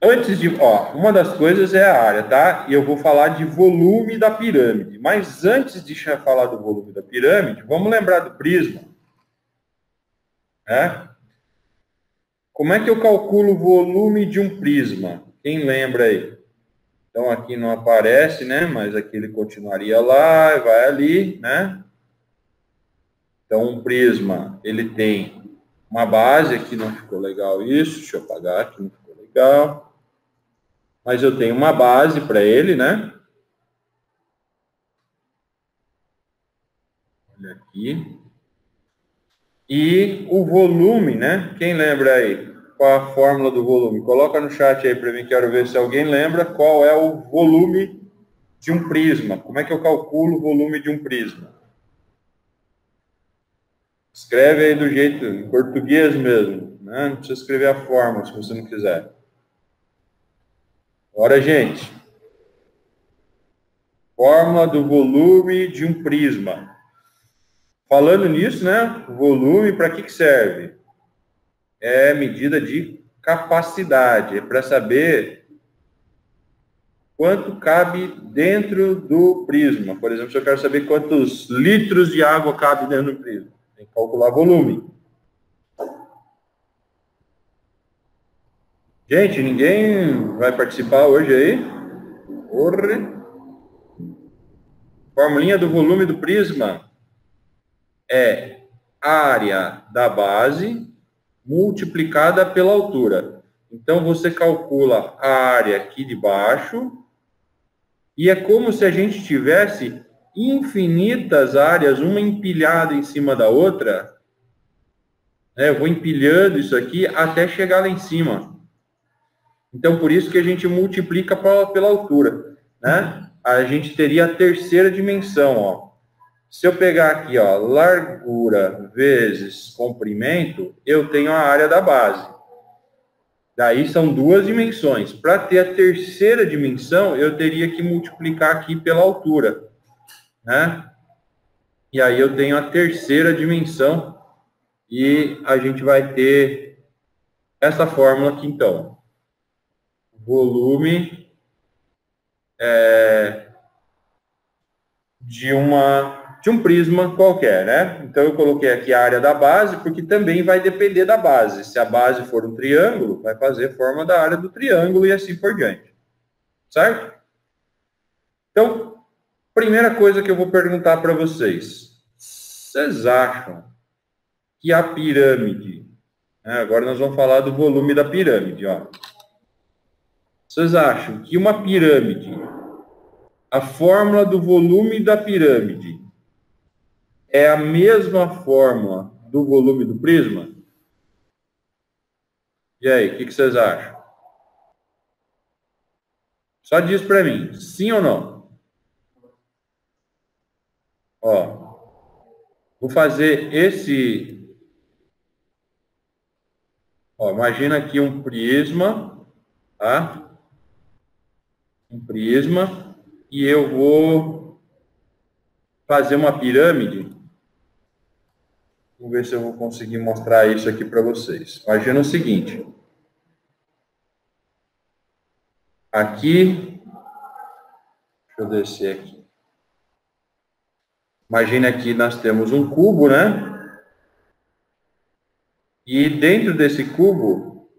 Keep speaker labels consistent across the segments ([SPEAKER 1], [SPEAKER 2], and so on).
[SPEAKER 1] Antes de, ó, uma das coisas é a área, tá? E eu vou falar de volume da pirâmide. Mas antes de falar do volume da pirâmide, vamos lembrar do prisma, né? Como é que eu calculo o volume de um prisma? Quem lembra aí? Então aqui não aparece, né? Mas aqui ele continuaria lá, vai ali, né? Então um prisma, ele tem uma base, aqui não ficou legal isso, deixa eu apagar, aqui não ficou legal. Mas eu tenho uma base para ele, né? Olha aqui. E o volume, né? Quem lembra aí? Qual a fórmula do volume? Coloca no chat aí para mim, quero ver se alguém lembra qual é o volume de um prisma. Como é que eu calculo o volume de um prisma? Escreve aí do jeito, em português mesmo, né? Não precisa escrever a fórmula se você não quiser. Bora, gente. Fórmula do volume de um prisma. Falando nisso, né? O volume, para que serve? É medida de capacidade. É para saber quanto cabe dentro do prisma. Por exemplo, se eu quero saber quantos litros de água cabe dentro do prisma, tem que calcular volume. Gente, ninguém vai participar hoje aí? Porra. Formulinha do volume do prisma é área da base multiplicada pela altura. Então, você calcula a área aqui de baixo e é como se a gente tivesse infinitas áreas, uma empilhada em cima da outra. Eu vou empilhando isso aqui até chegar lá em cima. Então, por isso que a gente multiplica pela altura, né? A gente teria a terceira dimensão, ó. Se eu pegar aqui, ó, largura vezes comprimento, eu tenho a área da base. Daí são duas dimensões. Para ter a terceira dimensão, eu teria que multiplicar aqui pela altura, né? E aí eu tenho a terceira dimensão e a gente vai ter essa fórmula aqui, então. Volume de um prisma qualquer, né? Então eu coloquei aqui a área da base, porque também vai depender da base. Se a base for um triângulo, vai fazer forma da área do triângulo e assim por diante. Certo? Então, primeira coisa que eu vou perguntar para vocês. Vocês acham que a pirâmide, né, agora nós vamos falar do volume da pirâmide, ó. Vocês acham que uma pirâmide, a fórmula do volume da pirâmide é a mesma fórmula do volume do prisma? E aí, o que vocês acham? Só diz para mim, sim ou não? Ó, vou fazer esse... Ó, imagina aqui um prisma, tá? Um prisma, e eu vou fazer uma pirâmide. Vamos ver se eu vou conseguir mostrar isso aqui para vocês. Imagina o seguinte. Aqui, deixa eu descer aqui. Imagina aqui nós temos um cubo, né? E dentro desse cubo,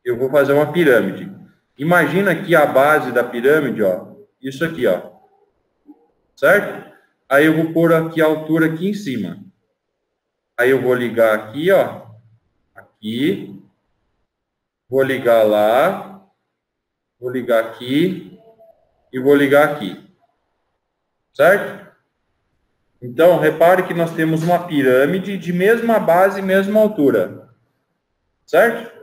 [SPEAKER 1] eu vou fazer uma pirâmide. Imagina aqui a base da pirâmide, ó. Isso aqui, ó. Certo? Aí eu vou pôr aqui a altura aqui em cima. Aí eu vou ligar aqui, ó. Aqui. Vou ligar lá. Vou ligar aqui. E vou ligar aqui. Certo? Então, repare que nós temos uma pirâmide de mesma base e mesma altura. Certo?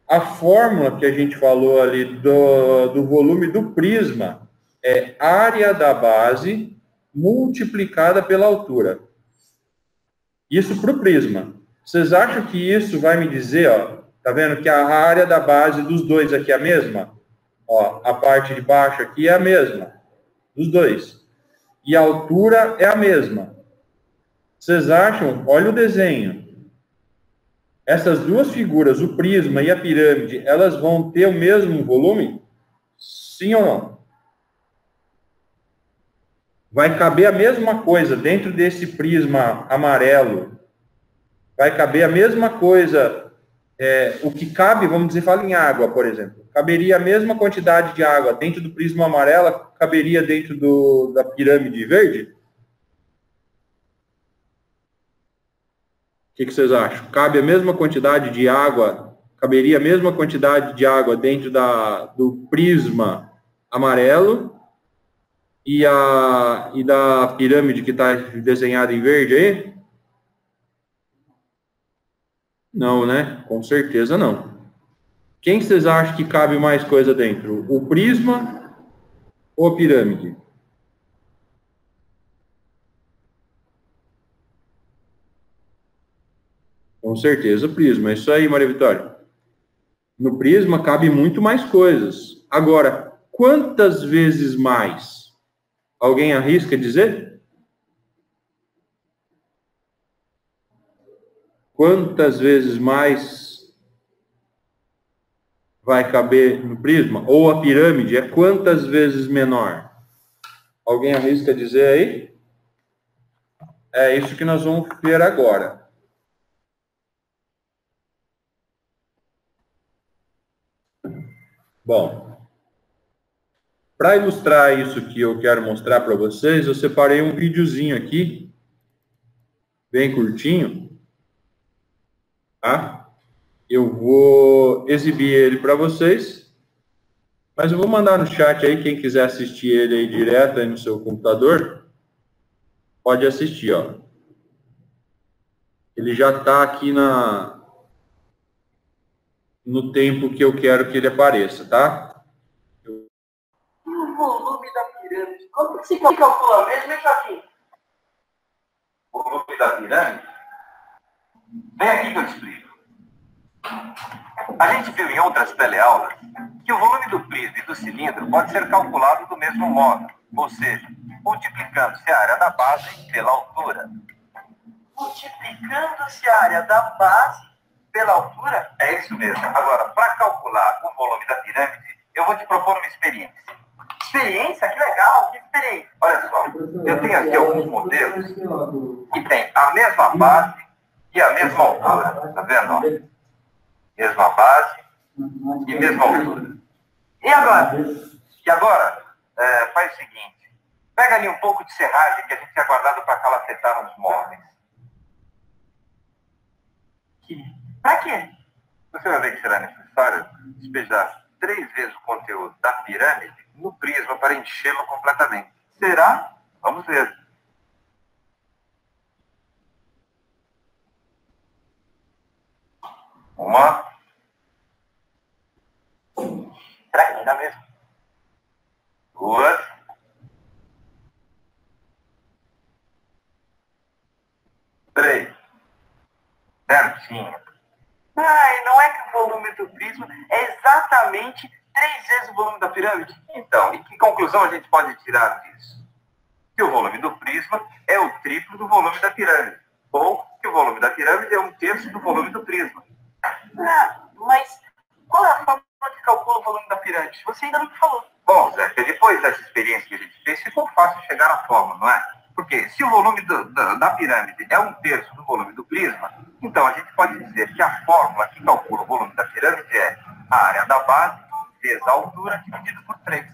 [SPEAKER 1] A fórmula que a gente falou ali do volume do prisma é área da base multiplicada pela altura. Isso para o prisma. Vocês acham que isso vai me dizer, ó, tá vendo que a área da base dos dois aqui é a mesma? Ó, a parte de baixo aqui é a mesma, dos dois. E a altura é a mesma. Vocês acham? Olha o desenho. Essas duas figuras, o prisma e a pirâmide, elas vão ter o mesmo volume? Sim ou não? Vai caber a mesma coisa dentro desse prisma amarelo. Vai caber a mesma coisa, o que cabe, vamos dizer, fala em água, por exemplo. Caberia a mesma quantidade de água dentro do prisma amarelo, caberia dentro da pirâmide verde? O que vocês acham? Cabe a mesma quantidade de água, caberia a mesma quantidade de água dentro do prisma amarelo e da pirâmide que está desenhada em verde aí? Não, né? Com certeza não. Quem vocês acham que cabe mais coisa dentro? O prisma ou a pirâmide? Com certeza o prisma. É isso aí, Maria Vitória. No prisma cabe muito mais coisas. Agora, quantas vezes mais? Alguém arrisca dizer? Quantas vezes mais vai caber no prisma? Ou a pirâmide é quantas vezes menor? Alguém arrisca dizer aí? É isso que nós vamos ver agora. Bom, para ilustrar isso que eu quero mostrar para vocês, eu separei um videozinho aqui, bem curtinho, tá? Eu vou exibir ele para vocês, mas eu vou mandar no chat aí, quem quiser assistir ele aí direto aí no seu computador, pode assistir, ó. Ele já está aqui no tempo que eu quero que ele apareça, tá?
[SPEAKER 2] E o volume da pirâmide? Como que se calcula mesmo, hein, Joaquim?
[SPEAKER 3] O volume da pirâmide? Vem aqui que eu explico. A gente viu em outras teleaulas que o volume do prisma e do cilindro pode ser calculado do mesmo modo, ou seja, multiplicando-se a área da base pela altura.
[SPEAKER 2] Multiplicando-se a área da base pela altura?
[SPEAKER 3] É isso mesmo. Agora, para calcular o volume da pirâmide, eu vou te propor uma experiência.
[SPEAKER 2] Experiência? Que legal, que experiência.
[SPEAKER 3] Olha só, eu tenho aqui alguns modelos que têm a mesma base e a mesma altura. Tá vendo? Ó? Mesma base e mesma altura.
[SPEAKER 2] E agora?
[SPEAKER 3] E agora, faz o seguinte. Pega ali um pouco de serragem que a gente tinha guardado para calacetar nos móveis.
[SPEAKER 2] Pra quê?
[SPEAKER 3] Você vai ver que será necessário despejar 3 vezes o conteúdo da pirâmide no prisma para enchê-lo completamente.
[SPEAKER 2] Será?
[SPEAKER 3] Vamos ver. Uma.
[SPEAKER 2] Será que vai dar mesmo?
[SPEAKER 3] 2. 3. Certinho.
[SPEAKER 2] Ai, não é que o volume do prisma é exatamente 3 vezes o volume da pirâmide?
[SPEAKER 3] Então, e que conclusão a gente pode tirar disso? Que o volume do prisma é o triplo do volume da pirâmide. Ou que o volume da pirâmide é 1/3 do volume do prisma.
[SPEAKER 2] Ah, mas qual é a fórmula que calcula o volume da pirâmide? Você ainda não me falou.
[SPEAKER 3] Bom, Zé, depois dessa experiência que a gente fez, ficou fácil chegar à fórmula, não é? Porque se o volume da pirâmide é 1/3 do volume do prisma, então a gente pode dizer que a fórmula que calcula o volume da pirâmide é a área da base vezes a altura dividido por 3.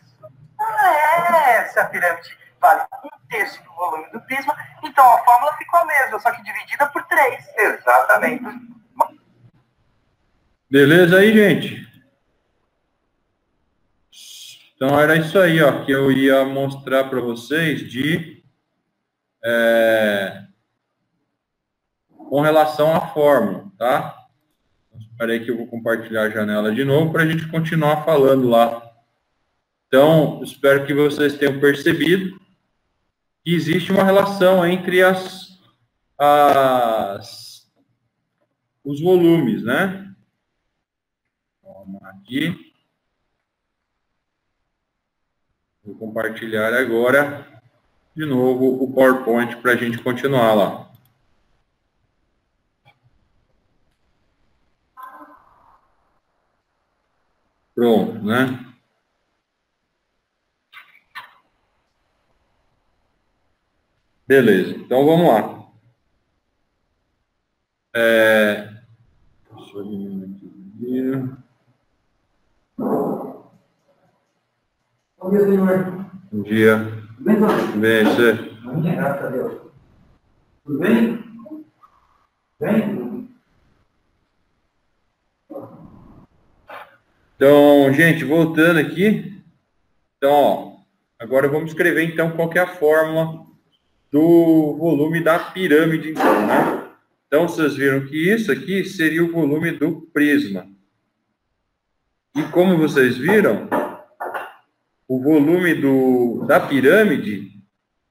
[SPEAKER 2] Ah, é? Se a pirâmide vale 1/3 do volume do prisma, então a fórmula ficou a mesma, só que dividida por 3.
[SPEAKER 3] Exatamente.
[SPEAKER 1] Beleza aí, gente? Então era isso aí, ó, que eu ia mostrar para vocês com relação à fórmula, tá? Espera aí que eu vou compartilhar a janela de novo para a gente continuar falando lá. Então, espero que vocês tenham percebido que existe uma relação entre os volumes, né? Vamos aqui. Vou compartilhar agora, de novo, o PowerPoint para a gente continuar lá. Pronto, né? Beleza, então vamos lá. Deixa eu diminuir aqui.
[SPEAKER 4] Bom dia, senhor.
[SPEAKER 1] Bom dia.
[SPEAKER 4] Tudo bem, senhor?
[SPEAKER 1] Bem, você?
[SPEAKER 4] Bom dia, graças a Deus. Tudo bem? Bem?
[SPEAKER 1] Então, gente, voltando aqui. Então, ó, agora vamos escrever, então, qual que é a fórmula do volume da pirâmide, então, né? Então, vocês viram que isso aqui seria o volume do prisma. E como vocês viram, o volume da pirâmide,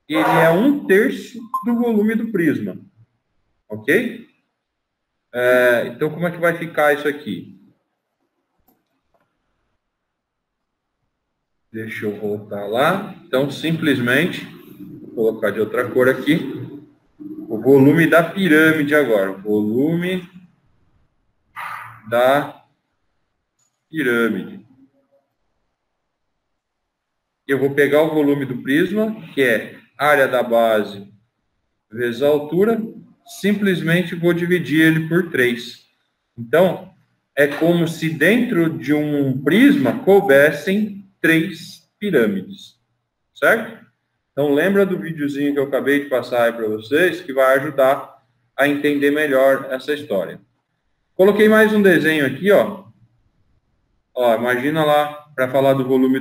[SPEAKER 1] ele é 1/3 do volume do prisma. Ok? Então, como é que vai ficar isso aqui? Deixa eu voltar lá. Então, simplesmente, vou colocar de outra cor aqui. O volume da pirâmide agora. Volume da pirâmide. Eu vou pegar o volume do prisma, que é área da base vezes a altura, simplesmente vou dividir ele por 3. Então, é como se dentro de um prisma coubessem 3 pirâmides, certo? Então, lembra do videozinho que eu acabei de passar aí para vocês, que vai ajudar a entender melhor essa história. Coloquei mais um desenho aqui, ó. Ó, imagina lá, para falar do volume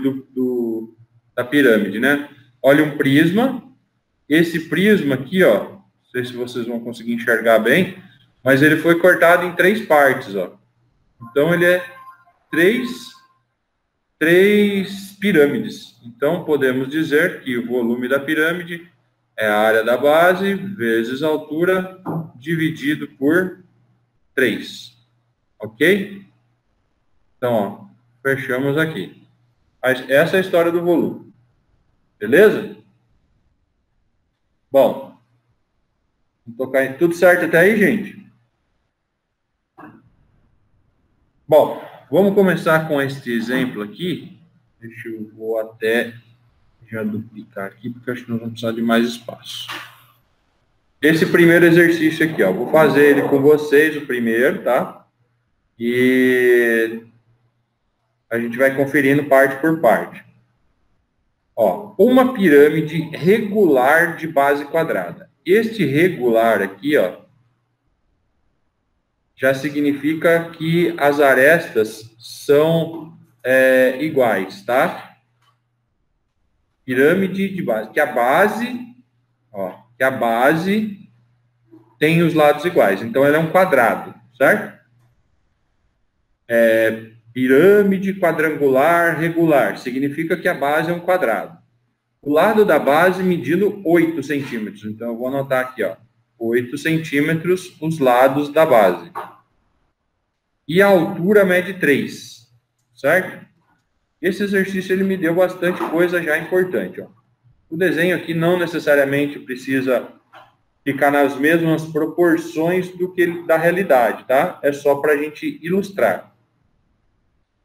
[SPEAKER 1] da pirâmide, né? Olha um prisma. Esse prisma aqui, ó, não sei se vocês vão conseguir enxergar bem, mas ele foi cortado em 3 partes, ó. Então, ele é três pirâmides. Então, podemos dizer que o volume da pirâmide é a área da base vezes a altura dividido por 3. Ok? Então, ó, fechamos aqui. Essa é a história do volume. Beleza? Bom, vamos tocar em tudo certo até aí, gente? Bom, vamos começar com este exemplo aqui. Deixa eu vou até já duplicar aqui, porque acho que nós vamos precisar de mais espaço. Esse primeiro exercício aqui, ó, vou fazer ele com vocês, o primeiro, tá? E a gente vai conferindo parte por parte. Ó, uma pirâmide regular de base quadrada. Este regular aqui, ó, já significa que as arestas são iguais, tá? Pirâmide de base, que a base tem os lados iguais. Então, ela é um quadrado, certo? Pirâmide quadrangular regular, significa que a base é um quadrado. O lado da base medindo 8 centímetros. Então, eu vou anotar aqui, ó, 8 centímetros os lados da base. E a altura mede 3, certo? Esse exercício ele me deu bastante coisa já importante, ó. O desenho aqui não necessariamente precisa ficar nas mesmas proporções do que da realidade, tá? É só para a gente ilustrar.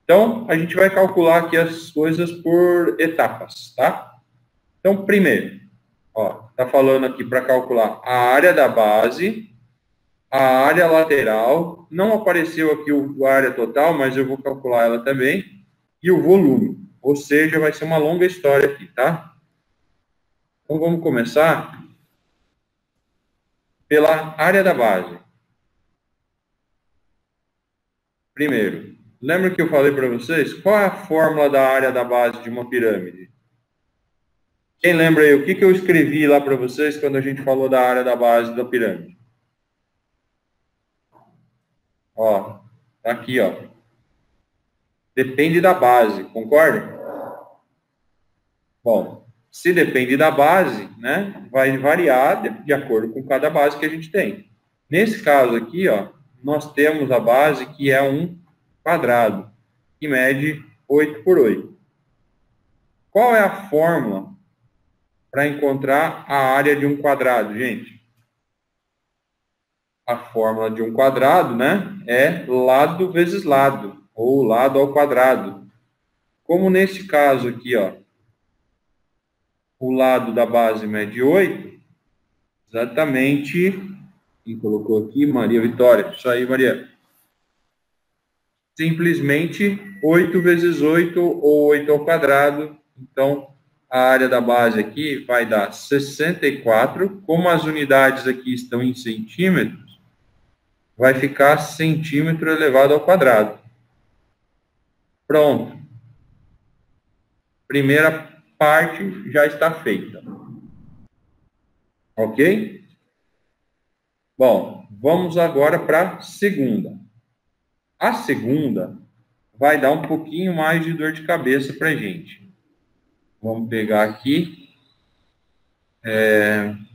[SPEAKER 1] Então, a gente vai calcular aqui as coisas por etapas, tá? Então, primeiro, ó, tá falando aqui para calcular a área da base, a área lateral, não apareceu aqui a área total, mas eu vou calcular ela também, e o volume. Ou seja, vai ser uma longa história aqui, tá? Então, vamos começar pela área da base. Primeiro, lembra que eu falei para vocês? Qual é a fórmula da área da base de uma pirâmide? Quem lembra aí, o que eu escrevi lá para vocês quando a gente falou da área da base da pirâmide? Ó, tá aqui, ó. Depende da base, concorda? Bom, se depende da base, né, vai variar de acordo com cada base que a gente tem. Nesse caso aqui, ó, nós temos a base que é um quadrado, que mede 8 por 8. Qual é a fórmula para encontrar a área de um quadrado, gente? A fórmula de um quadrado, né, é lado vezes lado, ou lado ao quadrado. como nesse caso aqui, ó, o lado da base mede 8, exatamente, quem colocou aqui? Maria Vitória. Isso aí, Maria. Simplesmente 8 vezes 8, ou 8 ao quadrado. Então, a área da base aqui vai dar 64. Como as unidades aqui estão em centímetros, vai ficar centímetro elevado ao quadrado. Pronto. Primeira parte já está feita. Ok? Bom, vamos agora para a segunda. A segunda vai dar um pouquinho mais de dor de cabeça para a gente. Vamos pegar aqui.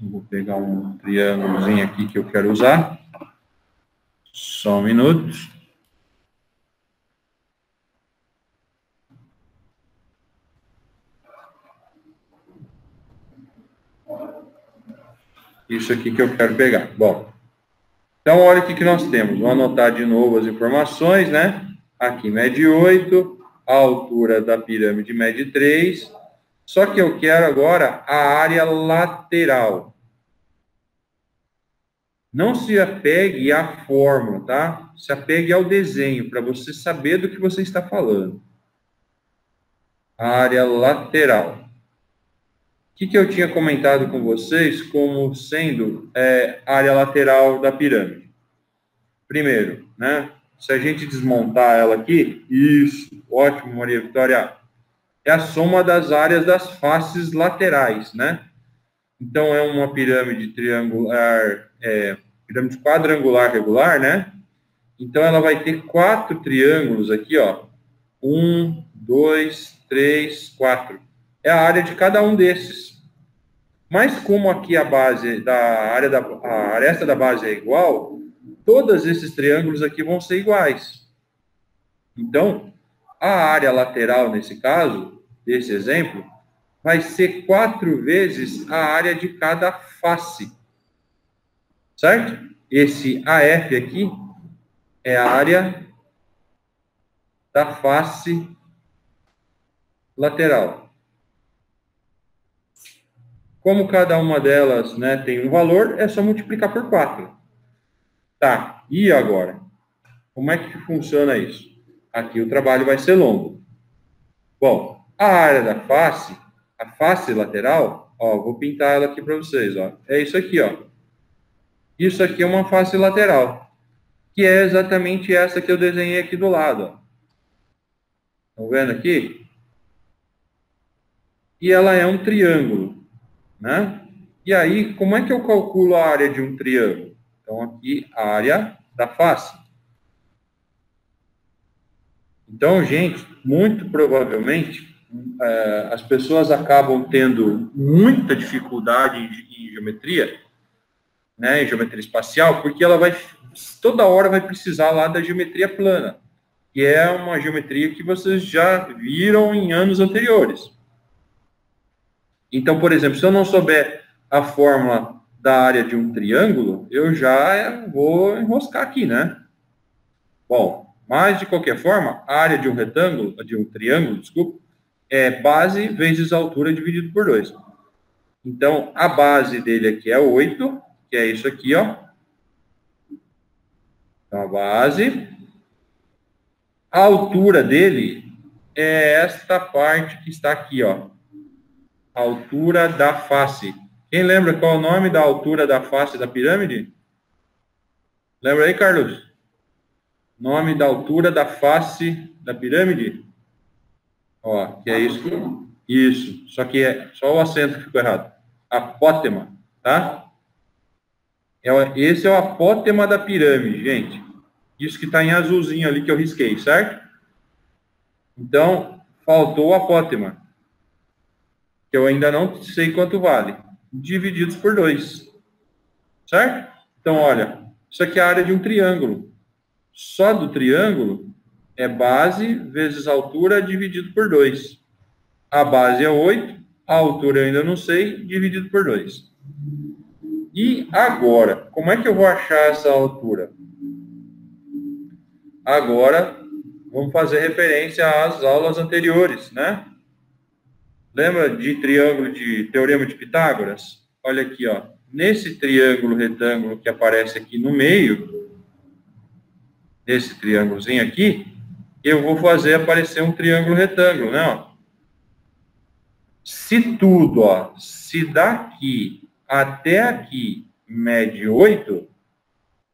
[SPEAKER 1] Vou pegar um triângulozinho aqui que eu quero usar. Só um minuto. Isso aqui que eu quero pegar. Bom, então olha o que nós temos. Vou anotar de novo as informações, né? Aqui mede 8, a altura da pirâmide mede 3. Só que eu quero agora a área lateral. Não se apegue à fórmula, tá? Se apegue ao desenho, para você saber do que você está falando. A área lateral. O que eu tinha comentado com vocês como sendo a área lateral da pirâmide? Primeiro, né? Se a gente desmontar ela aqui, isso, ótimo, Maria Vitória, é a soma das áreas das faces laterais, né? Então, é uma pirâmide triangular, pirâmide quadrangular regular, né? Então, ela vai ter 4 triângulos aqui, ó. 1, 2, 3, 4. É a área de cada um desses. Mas como aqui a base da área a aresta da base é igual, todos esses triângulos aqui vão ser iguais. Então, a área lateral, nesse caso, desse exemplo, vai ser 4 vezes a área de cada face. Certo? Esse AF aqui é a área da face lateral. Como cada uma delas, né, tem um valor, é só multiplicar por 4. Tá, e agora? Como é que funciona isso? Aqui o trabalho vai ser longo. Bom, a área da face, a face lateral, ó, vou pintar ela aqui para vocês, ó. É isso aqui, ó. Isso aqui é uma face lateral, que é exatamente essa que eu desenhei aqui do lado, ó. Estão vendo aqui? E ela é um triângulo, né? E aí, como é que eu calculo a área de um triângulo? Então, aqui, a área da face. Então, gente, muito provavelmente, as pessoas acabam tendo muita dificuldade em geometria, né, em geometria espacial, porque ela vai, toda hora vai precisar lá da geometria plana, que é uma geometria que vocês já viram em anos anteriores. Então, por exemplo, se eu não souber a fórmula da área de um triângulo, eu já vou enroscar aqui, né? Bom, mas de qualquer forma, a área de um retângulo, de um triângulo, desculpa, é base vezes altura dividido por 2. Então, a base dele aqui é 8, que é isso aqui, ó. Então, a base. A altura dele é esta parte que está aqui, ó. A altura da face. Quem lembra qual é o nome da altura da face da pirâmide? Lembra aí, Carlos? Nome da altura da face da pirâmide? Ó, que é isso. Isso. Só que é só o acento que ficou errado. Apótema, tá? Esse é o apótema da pirâmide, gente. Isso que está em azulzinho ali que eu risquei, certo? Então, faltou o apótema, que eu ainda não sei quanto vale, divididos por 2, certo? Então, olha, isso aqui é a área de um triângulo. Só do triângulo é base vezes altura dividido por 2. A base é 8, a altura eu ainda não sei, dividido por 2. E agora, como é que eu vou achar essa altura? Agora, vamos fazer referência às aulas anteriores, né? Lembra de triângulo de Teorema de Pitágoras? Olha aqui, ó. Nesse triângulo retângulo que aparece aqui no meio, nesse triângulozinho aqui, eu vou fazer aparecer um triângulo retângulo, né? Ó. Se tudo, ó, se daqui até aqui mede 8,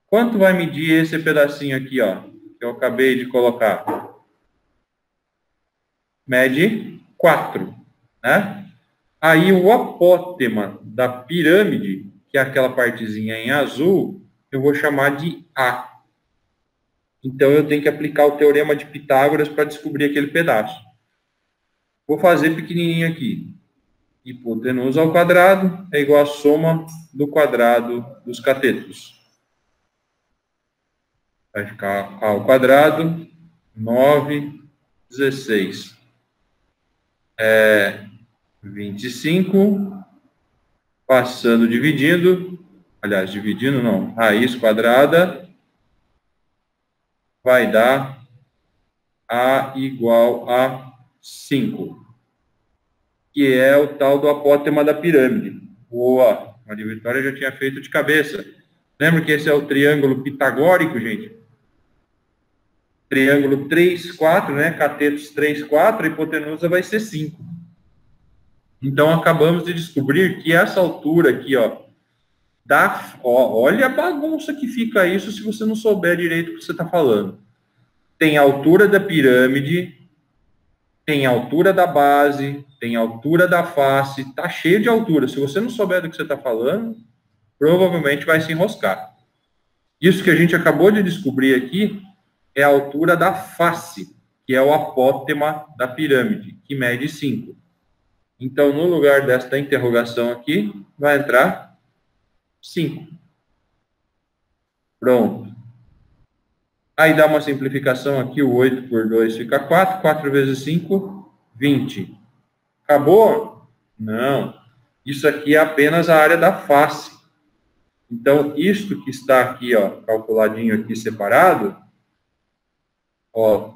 [SPEAKER 1] quanto vai medir esse pedacinho aqui, ó, que eu acabei de colocar? Mede 4, né? Aí o apótema da pirâmide, que é aquela partezinha em azul, eu vou chamar de A. Então eu tenho que aplicar o teorema de Pitágoras para descobrir aquele pedaço. Vou fazer pequenininho aqui. Hipotenusa ao quadrado é igual à soma do quadrado dos catetos. Vai ficar A ao quadrado, 9, 16. 25, passando, dividindo, aliás, dividindo não, raiz quadrada, vai dar A igual a 5, que é o tal do apótema da pirâmide. Boa, a Maria Vitória já tinha feito de cabeça. Lembra que esse é o triângulo pitagórico, gente? Triângulo 3, 4, né? Catetos 3, 4, a hipotenusa vai ser 5. Então, acabamos de descobrir que essa altura aqui, ó, olha a bagunça que fica isso se você não souber direito o que você está falando. Tem a altura da pirâmide, tem a altura da base, tem a altura da face, tá cheio de altura. Se você não souber do que você está falando, provavelmente vai se enroscar. Isso que a gente acabou de descobrir aqui é a altura da face, que é o apótema da pirâmide, que mede 5. Então, no lugar desta interrogação aqui, vai entrar 5. Pronto. Aí dá uma simplificação aqui, o 8 por 2 fica 4. 4 vezes 5, 20. Acabou? Não. Isso aqui é apenas a área da face. Então, isto que está aqui, ó, calculadinho aqui separado, ó,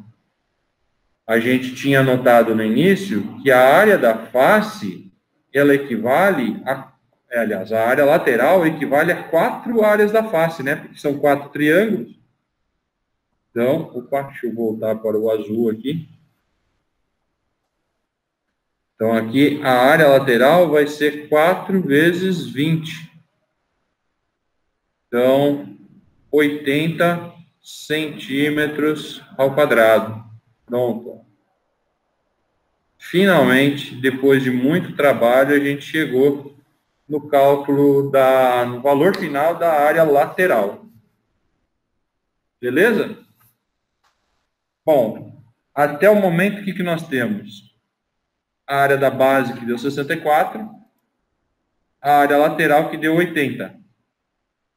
[SPEAKER 1] a gente tinha notado no início que a área da face, ela equivale a, aliás, a área lateral equivale a 4 áreas da face, né? Porque são 4 triângulos. Então, opa, deixa eu voltar para o azul aqui. Então, aqui a área lateral vai ser 4 vezes 20. Então, 80 centímetros ao quadrado. Pronto. Finalmente, depois de muito trabalho, a gente chegou no cálculo no valor final da área lateral. Beleza? Bom, até o momento, o que nós temos? A área da base, que deu 64, a área lateral, que deu 80.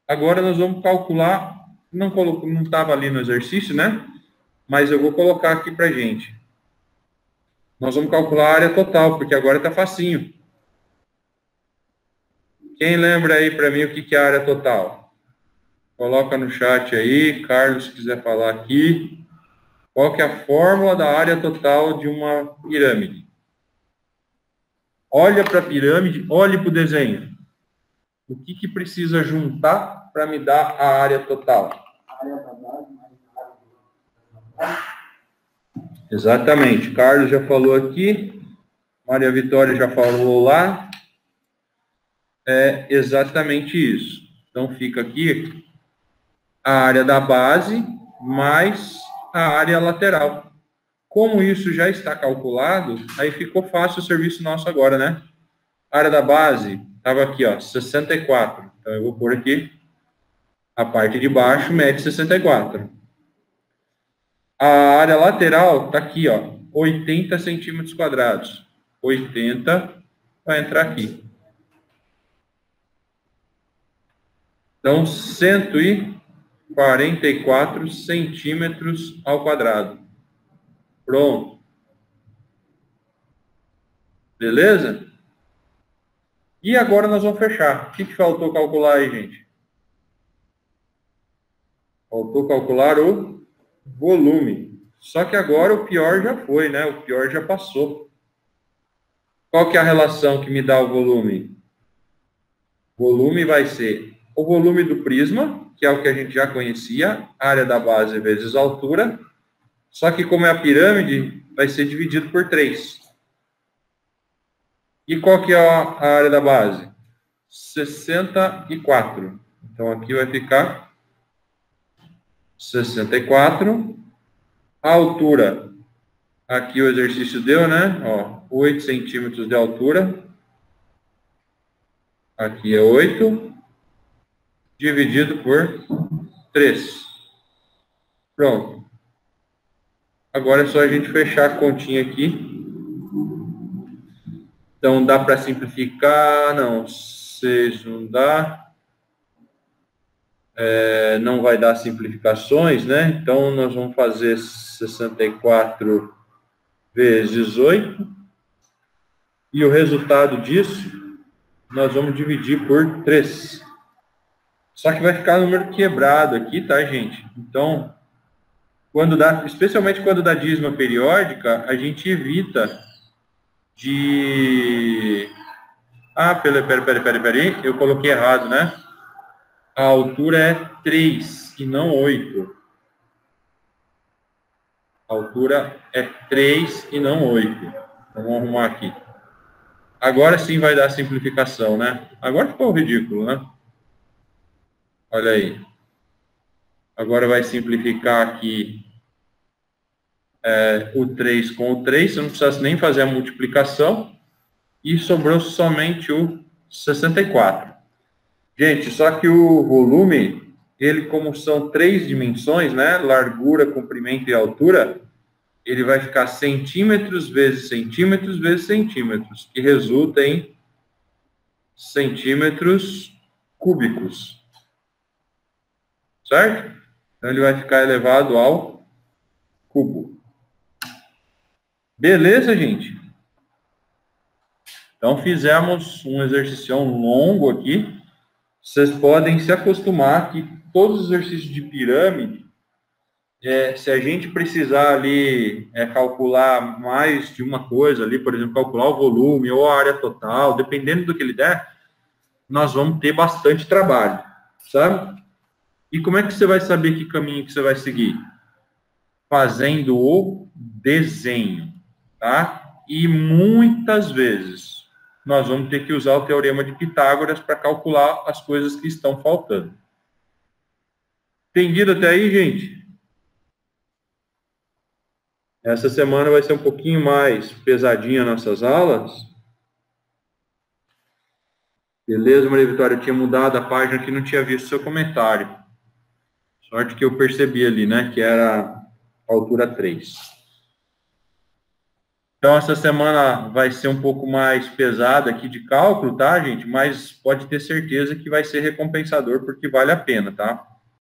[SPEAKER 1] Agora nós vamos calcular, não estava ali no exercício, né? Mas eu vou colocar aqui para a gente. Nós vamos calcular a área total, porque agora está facinho. Quem lembra aí para mim o que é a área total? Coloca no chat aí, Carlos, se quiser falar aqui. Qual que é a fórmula da área total de uma pirâmide? Olha para a pirâmide, olhe para o desenho. O que precisa juntar para me dar a área total? Exatamente. Carlos já falou aqui. Maria Vitória já falou lá. É exatamente isso. Então, fica aqui a área da base mais a área lateral. Como isso já está calculado, aí ficou fácil o serviço nosso agora, né? A área da base estava aqui, ó, 64. Então, eu vou pôr aqui, a parte de baixo mede 64. A área lateral está aqui, ó, 80 centímetros quadrados. 80 vai entrar aqui. Então, 144 centímetros ao quadrado. Pronto. Beleza? E agora nós vamos fechar. O que faltou calcular aí, gente? Faltou calcular o volume. Só que agora o pior já foi, né? O pior já passou. Qual que é a relação que me dá o volume? O volume vai ser o volume do prisma, que é o que a gente já conhecia, área da base vezes a altura, só que como é a pirâmide, vai ser dividido por 3. E qual que é a área da base? 64. Então aqui vai ficar 64. A altura, aqui o exercício deu, né? Ó, 8 centímetros de altura. Aqui é 8, dividido por 3. Pronto. Agora é só a gente fechar a continha aqui. Então, dá para simplificar? Não, 6 não dá. Não vai dar simplificações, né? Então, nós vamos fazer 64 vezes 8. E o resultado disso, nós vamos dividir por 3. Só que vai ficar número quebrado aqui, tá, gente? Então, quando dá, especialmente quando dá dízima periódica, a gente evita de... Ah, peraí, eu coloquei errado, né? A altura é 3 e não 8. A altura é 3 e não 8. Então, vamos arrumar aqui. Agora sim vai dar simplificação, né? Agora ficou ridículo, né? Olha aí. Agora vai simplificar aqui o 3 com o 3. Você não precisa nem fazer a multiplicação. E sobrou somente o 64. Gente, só que o volume, ele como são 3 dimensões, né? Largura, comprimento e altura, ele vai ficar centímetros vezes centímetros vezes centímetros, que resulta em centímetros cúbicos. Certo? Então, ele vai ficar elevado ao cubo. Beleza, gente? Então, fizemos um exercício longo aqui. Vocês podem se acostumar que todos os exercícios de pirâmide, se a gente precisar ali calcular mais de uma coisa ali, por exemplo, calcular o volume ou a área total, dependendo do que ele der, nós vamos ter bastante trabalho, sabe? E como é que você vai saber que caminho que você vai seguir? Fazendo o desenho, tá? E muitas vezes nós vamos ter que usar o teorema de Pitágoras para calcular as coisas que estão faltando. Entendido até aí, gente? Essa semana vai ser um pouquinho mais pesadinha nossas aulas. Beleza, Maria Vitória? Eu tinha mudado a página que não tinha visto seu comentário. Sorte que eu percebi ali, né? Que era a altura 3. Então, essa semana vai ser um pouco mais pesada aqui de cálculo, tá, gente? Mas pode ter certeza que vai ser recompensador, porque vale a pena, tá?